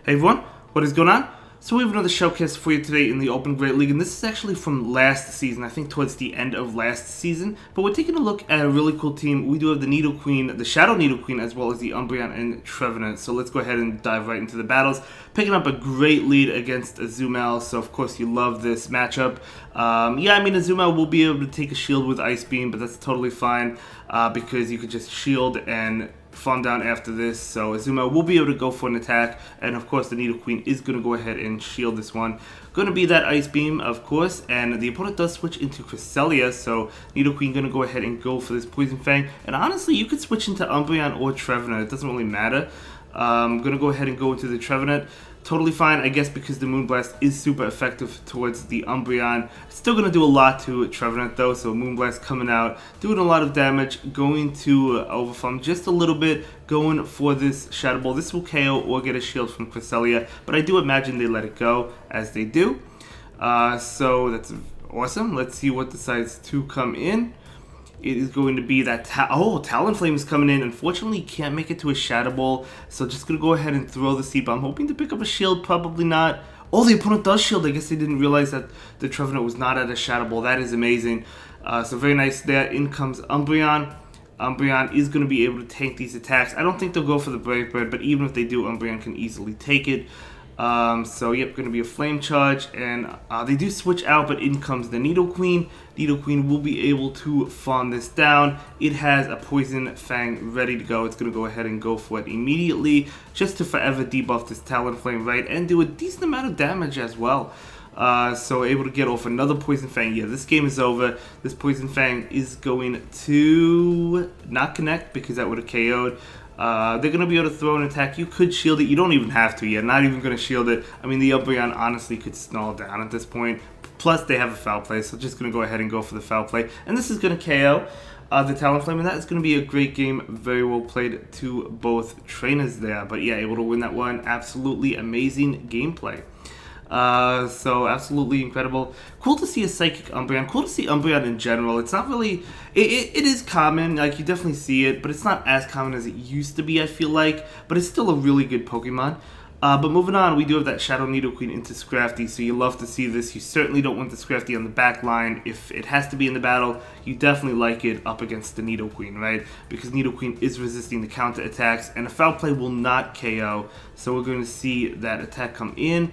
Hey everyone, what is going on? So we have another showcase for you today in the Open Great League, and this is actually from last season, I think towards the end of last season. But we're taking a look at a really cool team. We do have the Needle Queen, the Shadow Needle Queen, as well as the Umbreon and Trevenant. So let's go ahead and dive right into the battles. Picking up a great lead against Azumel, so of course you love this matchup. Yeah, I mean Azumel will be able to take a shield with Ice Beam, but that's totally fine because you could just shield and farm down after this. So Azumel will be able to go for an attack, and of course the Needle Queen is going to go ahead and shield this one. Going to be that Ice Beam, of course, and the opponent does switch into Cresselia, so Needle Queen going to go ahead and go for this Poison Fang. And honestly, you could switch into Umbreon or Trevenant, it doesn't really matter. I'm going to go ahead and go into the Trevenant. Totally fine, I guess, because the Moonblast is super effective towards the Umbreon. It's still going to do a lot to Trevenant though, so Moonblast coming out, doing a lot of damage, going to Overfarm just a little bit, going for this Shadow Ball. This will KO or get a shield from Cresselia, but I do imagine they let it go, as they do. So that's awesome. Let's see what decides to come in. It is going to be that Talonflame is coming in. Unfortunately, can't make it to a Shadow Ball, so just going to go ahead and throw the Seed Bomb, hoping to pick up a shield, probably not. Oh, the opponent does shield. I guess they didn't realize that the Trevenant was not at a Shadow Ball. That is amazing. So very nice there. In comes Umbreon. Umbreon is going to be able to tank these attacks. I don't think they'll go for the Brave Bird, but even if they do, Umbreon can easily take it. So yep, going to be a Flame Charge, and they do switch out, but in comes the Needle Queen. Needle Queen will be able to farm this down. It has a Poison Fang ready to go. It's going to go ahead and go for it immediately, just to forever debuff this Talonflame, right, and do a decent amount of damage as well. So able to get off another Poison Fang. Yeah, this game is over. This Poison Fang is going to not connect because that would have KO'd. They're going to be able to throw an attack. You could shield it. You don't even have to. You're not even going to shield it. I mean, the Umbreon honestly could snarl down at this point. Plus, they have a Foul Play, so just going to go ahead and go for the Foul Play. And this is going to KO the Talonflame, and that is going to be a great game. Very well played to both trainers there. But yeah, able to win that one. Absolutely amazing gameplay. So absolutely incredible. Cool to see a Psychic Umbreon. Cool to see Umbreon in general. It's not really, it is common, like you definitely see it, but it's not as common as it used to be, I feel like, but it's still a really good Pokemon. But moving on, we do have that Shadow Needle Queen into Scrafty, so you love to see this. You certainly don't want the Scrafty on the back line. If it has to be in the battle, you definitely like it up against the Needle Queen, right? Because Needle Queen is resisting the counter attacks, and a Foul Play will not KO, so we're going to see that attack come in.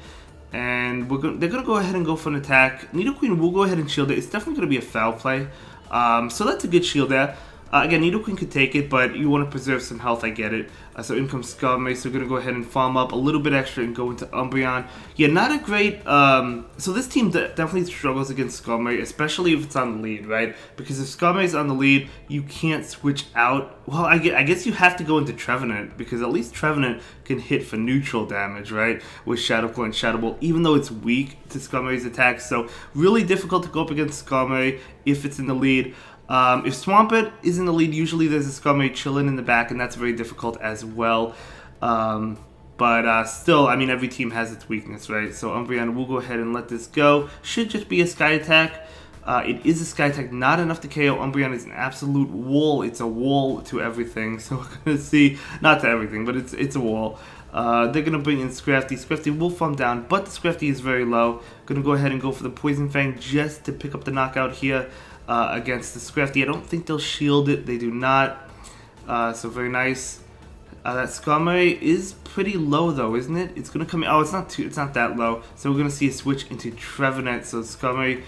And they're going to go ahead and go for an attack. Needle Queen will go ahead and shield it. It's definitely going to be a Foul Play. So that's a good shield there. Again, Needle Queen could take it, but you want to preserve some health, I get it. So in comes Skarmory, so we're going to go ahead and farm up a little bit extra and go into Umbreon. Yeah, not a great... so this team definitely struggles against Skarmory, especially if it's on the lead, right? Because if Skarmory's on the lead, you can't switch out... Well, I guess you have to go into Trevenant, because at least Trevenant can hit for neutral damage, right? With Shadow Claw and Shadow Ball, even though it's weak to Skarmory's attacks. So really difficult to go up against Skarmory if it's in the lead. If Swampert is in the lead, usually there's a Skarmory chilling in the back, and that's very difficult as well. But still, I mean, every team has its weakness, right? So Umbreon will go ahead and let this go. Should just be a Sky Attack. It is a Sky Attack, not enough to KO. Umbreon is an absolute wall. It's a wall to everything. So we're going to see, not to everything, but it's a wall. They're going to bring in Scrafty. Scrafty will farm down, but the Scrafty is very low. Going to go ahead and go for the Poison Fang just to pick up the knockout here. Against the Scrafty. I don't think they'll shield it. They do not. So very nice. That Skarmory is pretty low though, isn't it? It's gonna come in. Oh, it's not that low. So we're gonna see a switch into Trevenant. So Skarmory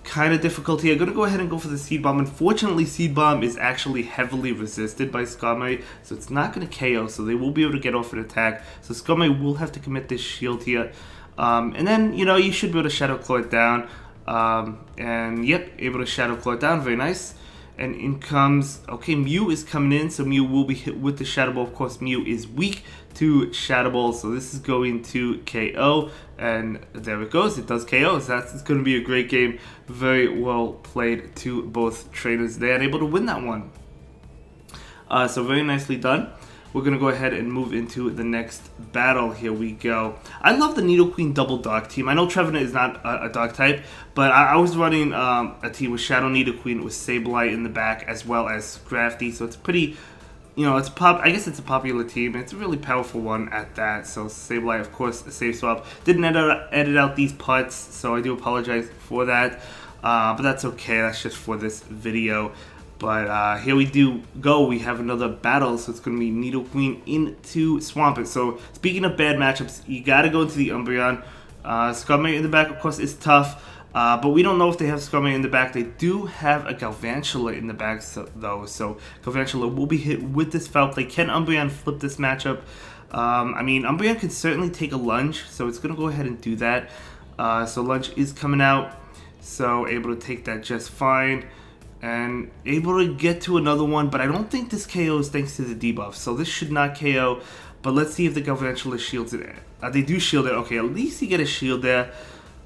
kind of difficult here. Gonna go ahead and go for the Seed Bomb. Unfortunately, Seed Bomb is actually heavily resisted by Skarmory, so it's not gonna KO. So they will be able to get off an attack. So Skarmory will have to commit this shield here. And then you should be able to Shadow Claw it down. And yep, able to Shadow Claw it down, very nice. And in comes, okay, Mew is coming in, so Mew will be hit with the Shadow Ball. Of course, Mew is weak to Shadow Ball, so this is going to KO. And there it goes, it does KO, so that's going to be a great game. Very well played to both trainers there, and able to win that one. So very nicely done. We're going to go ahead and move into the next battle. Here we go. I love the Needle Queen double dog team. I know Trevenant is not a dog type, but I was running a team with Shadow Needle Queen with Sableye in the back as well as Scrafty, so it's pretty you know, I guess it's a popular team. It's a really powerful one at that. So Sableye, of course, a safe swap. Didn't edit out these parts, so I do apologize for that. But that's okay. That's just for this video. But here we go. We have another battle, so it's going to be Nidoqueen into Swampert. So speaking of bad matchups, you got to go into the Umbreon. Skarmory in the back, of course, is tough. But we don't know if they have Skarmory in the back. They do have a Galvantula in the back, though. So Galvantula will be hit with this foul play. Can Umbreon flip this matchup? I mean, Umbreon can certainly take a lunge, so it's going to go ahead and do that. So lunge is coming out. So able to take that just fine. And able to get to another one, but I don't think this KOs thanks to the debuff. So this should not KO, but let's see if the Galvantula shields it. They do shield it. Okay, at least you get a shield there.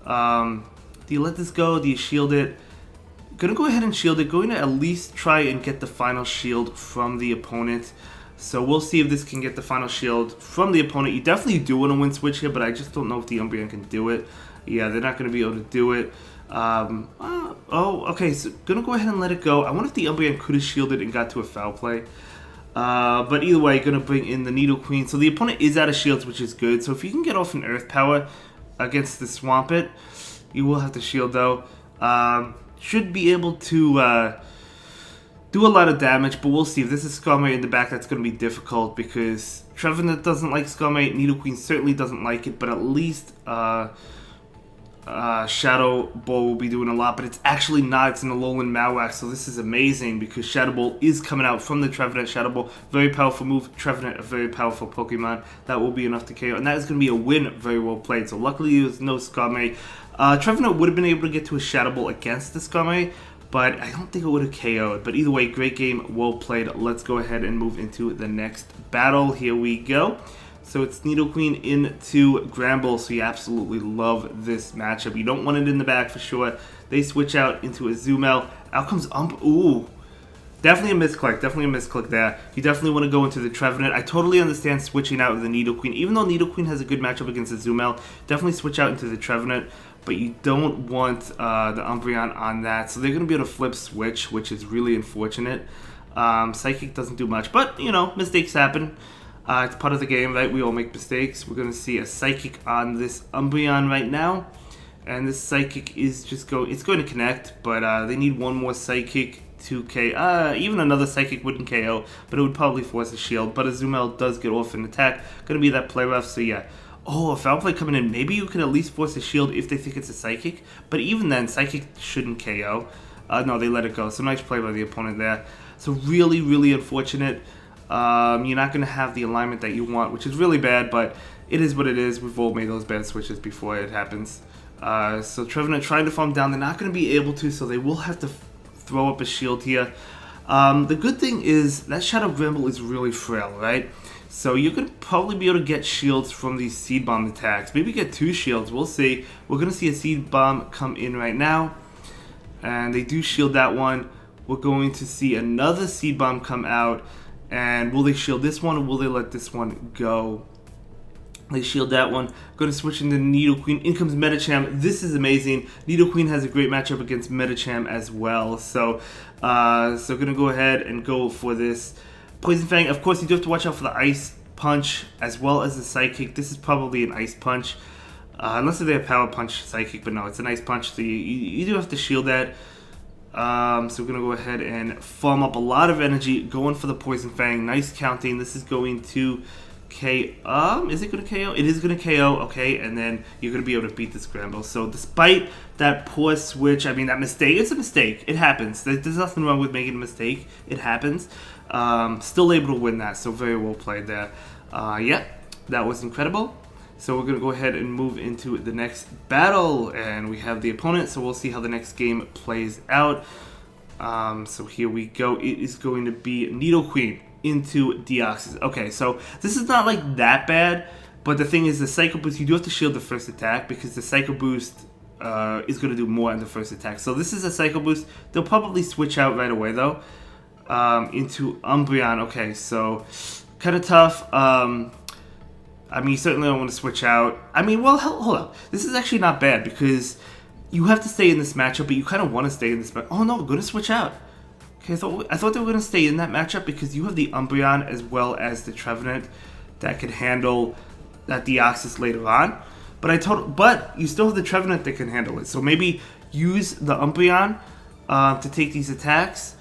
Do you let this go? Do you shield it? Gonna go ahead and shield it. Going to at least try and get the final shield from the opponent. So we'll see if this can get the final shield from the opponent. You definitely do want to win switch here, but I just don't know if the Umbreon can do it. Yeah, they're not going to be able to do it. Okay, so gonna go ahead and let it go. I wonder if the Umbreon could have shielded and got to a foul play. But either way, gonna bring in the Nidoqueen. So the opponent is out of shields, which is good. So if you can get off an Earth Power against the Swampert, you will have to shield though. Should be able to do a lot of damage, but we'll see. If this is Skarmory in the back, that's going to be difficult because Trevenant doesn't like Skarmory, Nidoqueen certainly doesn't like it, but at least Shadow Ball will be doing a lot, but it's actually not. It's an Alolan Malwax, so this is amazing because Shadow Ball is coming out from the Trevenant. Shadow Ball, very powerful move. Trevenant, a very powerful Pokemon. That will be enough to KO, and that is going to be a win. Very well played. So luckily there was no Skarmory. Trevenant would have been able to get to a Shadow Ball against the Skarmory, but I don't think it would have KO'd. But either way, great game, well played. Let's go ahead and move into the next battle. Here we go. So it's Nidoqueen into Gramble, so you absolutely love this matchup. You don't want it in the back for sure. They switch out into a Azumel. Out comes Ooh. Definitely a misclick there. You definitely want to go into the Trevenant. I totally understand switching out of the Nidoqueen. Even though Nidoqueen has a good matchup against Azumel, definitely switch out into the Trevenant. But you don't want the Umbreon on that. So they're going to be able to flip switch, which is really unfortunate. Psychic doesn't do much, but, you know, mistakes happen. It's part of the game, right? We all make mistakes. We're going to see a Psychic on this Umbreon right now. And this Psychic is just it's going to connect, but they need one more Psychic to KO. Even another Psychic wouldn't KO, but it would probably force a shield. But Azumel does get off an attack. Going to be that play rough, so yeah. Oh, a foul play coming in. Maybe you can at least force a shield if they think it's a Psychic. But even then, Psychic shouldn't KO. No, they let it go. So nice play by the opponent there. So really, really unfortunate. You're not going to have the alignment that you want, which is really bad, but it is what it is. We've all made those bad switches before it happens. So Trevenant trying to farm down. They're not going to be able to, so they will have to throw up a shield here. The good thing is that Shadow Gramble is really frail, right? So you're going to probably be able to get shields from these Seed Bomb attacks. Maybe get 2 shields. We'll see. We're going to see a Seed Bomb come in right now. And they do shield that one. We're going to see another Seed Bomb come out. And will they shield this one or will they let this one go? They shield that one. Going to switch into Nidoqueen. In comes Medicham. This is amazing. Nidoqueen has a great matchup against Medicham as well. So going to go ahead and go for this Poison Fang. Of course, you do have to watch out for the Ice Punch as well as the Psychic. This is probably an Ice Punch. Unless they have Power Punch Psychic, but no, it's an Ice Punch. So you do have to shield that. So we're going to go ahead and farm up a lot of energy, going for the Poison Fang. Nice counting. This is going to KO. Is it going to KO? It is going to KO. Okay, and then you're going to be able to beat the Scramble. So despite that poor switch, I mean, that mistake, it's a mistake. It happens. There's nothing wrong with making a mistake. It happens. Still able to win that, so very well played there. Yeah, that was incredible. So we're going to go ahead and move into the next battle, and we have the opponent, so we'll see how the next game plays out. So here we go. It is going to be Nidoqueen into Deoxys. Okay, so this is not like that bad, but the thing is the Psycho Boost, you do have to shield the first attack because the Psycho Boost is going to do more on the first attack. So this is a Psycho Boost. They'll probably switch out right away though into Umbreon. Okay, so kind of tough. I mean, you certainly don't want to switch out. I mean, well, hold on. This is actually not bad because you have to stay in this matchup, but you kind of want to stay in this matchup. Oh, no, we're going to switch out. Okay, so I thought they were going to stay in that matchup because you have the Umbreon as well as the Trevenant that could handle that Deoxys later on. But you still have the Trevenant that can handle it. So maybe use the Umbreon to take these attacks.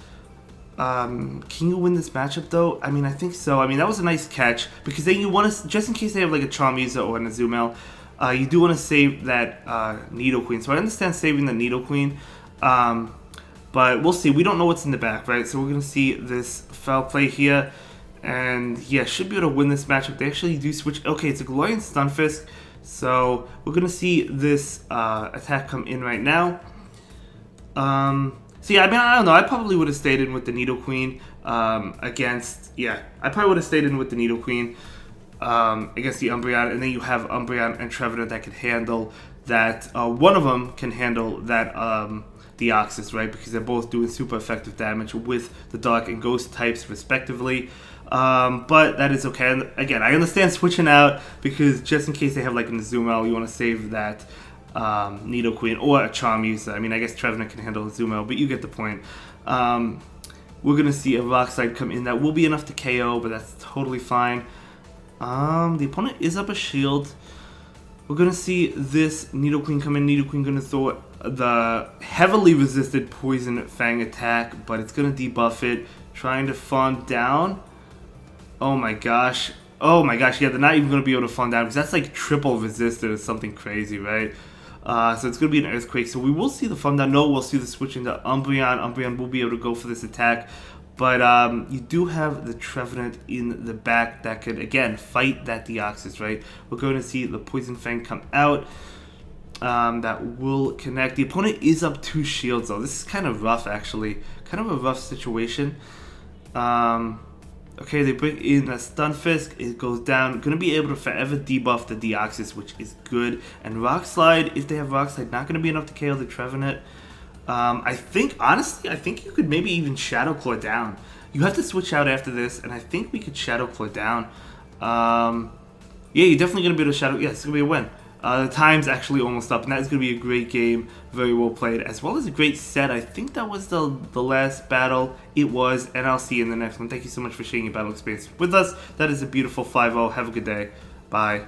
Can you win this matchup though? I mean, I think so. I mean, that was a nice catch because then you want to, just in case they have like a Charmander or an Azumel, you do want to save that Nidoqueen. So I understand saving the Nidoqueen, but we'll see. We don't know what's in the back, right? So we're gonna see this foul play here, and yeah, should be able to win this matchup. They actually do switch. Okay, it's a Galarian Stunfisk, so we're gonna see this attack come in right now. So yeah, I mean, I don't know. I probably would have stayed in with the Nidoqueen against. Yeah, I probably would have stayed in with the Nidoqueen against the Umbreon, and then you have Umbreon and Trevenant that can handle that. One of them can handle that Deoxys, right? Because they're both doing super effective damage with the Dark and Ghost types, respectively. But that is okay. And again, I understand switching out because just in case they have like an Azumel, you want to save that Nidoqueen or a Charmander. I mean, I guess Trevenant can handle Azumel, but you get the point. We're gonna see a Rock Slide come in that will be enough to KO, but that's totally fine. The opponent is up a shield. We're gonna see this Nidoqueen come in. Nidoqueen gonna throw the heavily resisted Poison Fang attack, but it's gonna debuff it, trying to farm down. Oh my gosh. Oh my gosh, yeah, they're not even gonna be able to farm down because that's like triple resisted or something crazy, right? So it's going to be an Earthquake. So we will see the farm down. No, we'll see the switch into Umbreon. Umbreon will be able to go for this attack. But you do have the Trevenant in the back that could, again, fight that Deoxys, right? We're going to see the Poison Fang come out. That will connect. The opponent is up 2 shields, though. This is kind of rough, actually. Kind of a rough situation. Okay, they bring in a Stunfisk. It goes down. Going to be able to forever debuff the Deoxys, which is good. And Rock Slide, if they have Rock Slide, not going to be enough to KO the Trevenant. I think, honestly, I think you could maybe even Shadow Claw down. You have to switch out after this, and I think we could Shadow Claw down. Yeah, you're definitely going to be able to Shadow... Yeah, it's going to be a win. The time's actually almost up, and that is going to be a great game. Very well played, as well as a great set. I think that was the last battle. It was, and I'll see you in the next one. Thank you so much for sharing your battle experience with us. That is a beautiful 5-0. Have a good day. Bye.